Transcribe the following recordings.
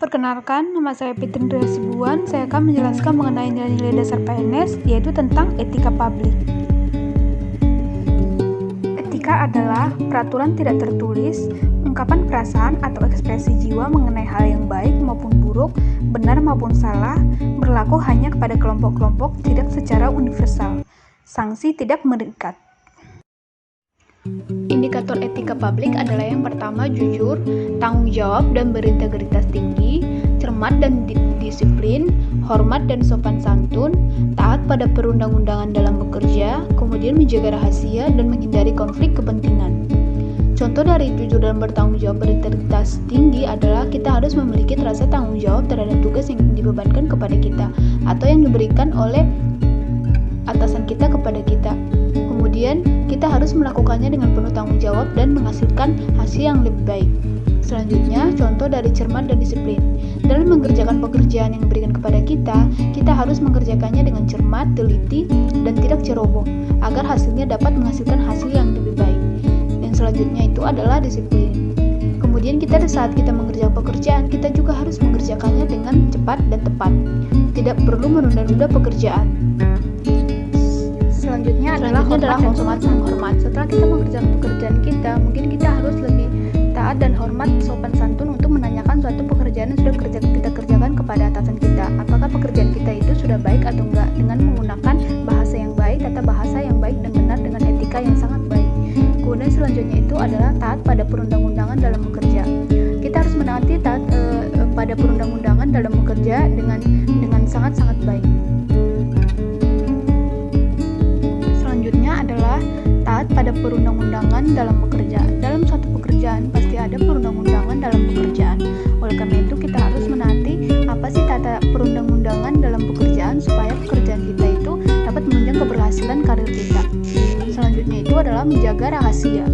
Perkenalkan, nama saya Fitri Hasibuan. Saya akan menjelaskan mengenai nilai-nilai dasar PNS, yaitu tentang etika publik. Etika adalah peraturan tidak tertulis, ungkapan perasaan atau ekspresi jiwa mengenai hal yang baik maupun buruk, benar maupun salah, berlaku hanya kepada kelompok-kelompok, tidak secara universal. Sanksi tidak mengikat. Indikator etika publik adalah yang pertama jujur, tanggung jawab dan berintegritas tinggi, cermat dan disiplin, hormat dan sopan santun, taat pada perundang-undangan dalam bekerja, kemudian menjaga rahasia dan menghindari konflik kepentingan. Contoh dari jujur dan bertanggung jawab berintegritas tinggi adalah kita harus memiliki rasa tanggung jawab terhadap tugas yang dibebankan kepada kita atau yang diberikan oleh atasan kita kepada kita. Kemudian, kita harus melakukannya dengan penuh tanggung jawab dan menghasilkan hasil yang lebih baik. Selanjutnya, contoh dari cermat dan disiplin. Dalam mengerjakan pekerjaan yang diberikan kepada kita harus mengerjakannya dengan cermat, teliti, dan tidak ceroboh, agar hasilnya dapat menghasilkan hasil yang lebih baik. Dan selanjutnya itu adalah disiplin. Kemudian saat kita mengerjakan pekerjaan, kita juga harus mengerjakannya dengan cepat dan tepat. Tidak perlu menunda-nunda pekerjaan. Selanjutnya adalah hormat. Setelah kita mengerjakan pekerjaan kita, mungkin kita harus lebih taat dan hormat sopan santun untuk menanyakan suatu pekerjaan yang sudah kita kerjakan kepada atasan kita. Apakah pekerjaan kita itu sudah baik atau enggak, dengan menggunakan bahasa yang baik, tata bahasa yang baik dan benar dengan etika yang sangat baik. Kemudian selanjutnya itu adalah taat pada perundang-undangan dalam bekerja. Kita harus menaati taat pada perundang-undangan dalam bekerja dengan sangat-sangat baik. Adalah taat pada perundang-undangan dalam bekerja. Dalam suatu pekerjaan pasti ada perundang-undangan dalam pekerjaan. Oleh karena itu kita harus menaati apa sih tata perundang-undangan dalam pekerjaan supaya pekerjaan kita itu dapat menunjang keberhasilan karir kita. Selanjutnya itu adalah menjaga rahasia.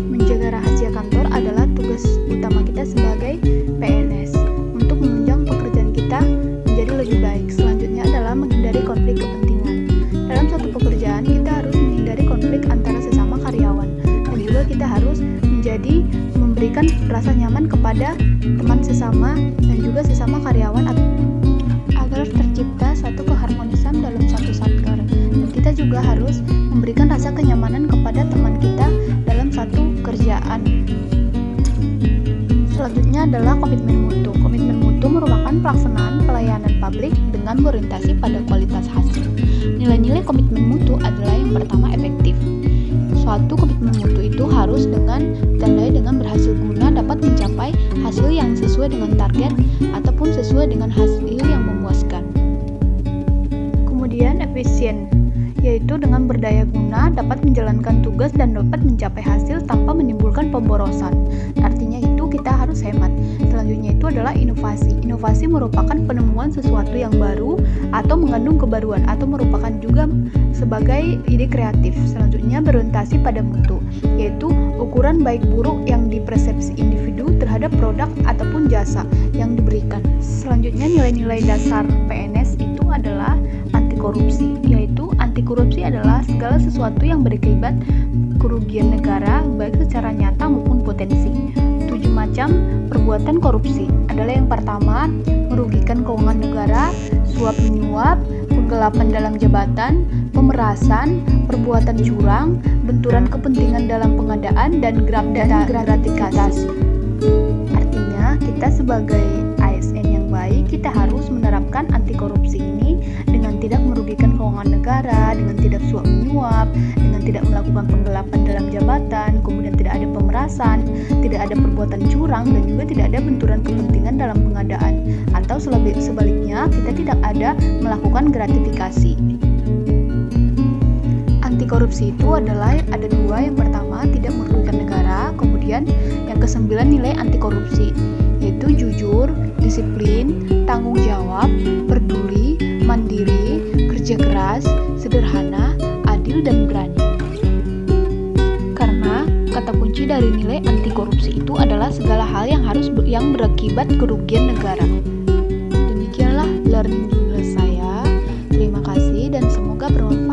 Menjaga rahasia kantor adalah tugas utama kita sebagai PNS untuk menunjang pekerjaan kita menjadi lebih baik. Selanjutnya adalah menghindari konflik kepentingan. Dalam satu pekerjaan, kita harus menghindari konflik antara sesama karyawan, dan juga kita harus memberikan rasa nyaman kepada teman sesama dan juga sesama karyawan agar tercipta suatu keharmonisan dalam satu satker. Dan kita juga harus memberikan rasa kenyamanan kepada teman kita dalam satu kerjaan. Selanjutnya adalah komitmen mutu. Komitmen mutu merupakan pelaksanaan pelayanan publik dengan berorientasi pada kualitas hasil. Nilai-nilai komitmen mutu adalah yang pertama efektif. Suatu komitmen mutu itu harus ditandai dengan berhasil guna dapat mencapai hasil yang sesuai dengan target ataupun sesuai dengan hasil yang memuaskan. Kemudian efisien, yaitu dengan berdaya guna dapat menjalankan tugas dan dapat mencapai hasil tanpa menimbulkan pemborosan. Artinya itu kita harus hemat. Selanjutnya itu adalah inovasi. Inovasi merupakan penemuan sesuatu yang baru atau mengandung kebaruan atau merupakan juga sebagai ide kreatif. Selanjutnya berorientasi pada mutu, yaitu ukuran baik buruk yang dipersepsi individu terhadap produk ataupun jasa yang diberikan. Selanjutnya nilai-nilai dasar PNS itu adalah anti korupsi, yaitu anti korupsi adalah segala sesuatu yang berakibat kerugian negara baik secara nyata maupun potensi. 7 macam perbuatan korupsi adalah yang pertama, merugikan keuangan negara, suap menyuap, penggelapan dalam jabatan, pemerasan, perbuatan curang, benturan kepentingan dalam pengadaan dan gratifikasi. Artinya, kita sebagai ASN yang baik, kita harus menerapkan anti korupsi ini dengan tidak merugikan keuangan negara, dengan tidak suap menyuap, dengan tidak melakukan penggelapan dalam jabatan, kemudian tidak ada pemerasan, tidak ada perbuatan curang, dan juga tidak ada benturan kepentingan dalam pengadaan, atau sebaliknya kita tidak ada melakukan gratifikasi. Anti korupsi itu adalah ada dua. Yang pertama, tidak merugikan negara. Kemudian yang kesembilan nilai anti korupsi, yaitu jujur, disiplin, tanggung jawab, peduli, mandiri, kerja keras, sederhana, adil, dan berani. Karena kata kunci dari nilai anti korupsi itu adalah segala hal yang berakibat kerugian negara. Demikianlah learning jurnal saya. Terima kasih dan semoga bermanfaat.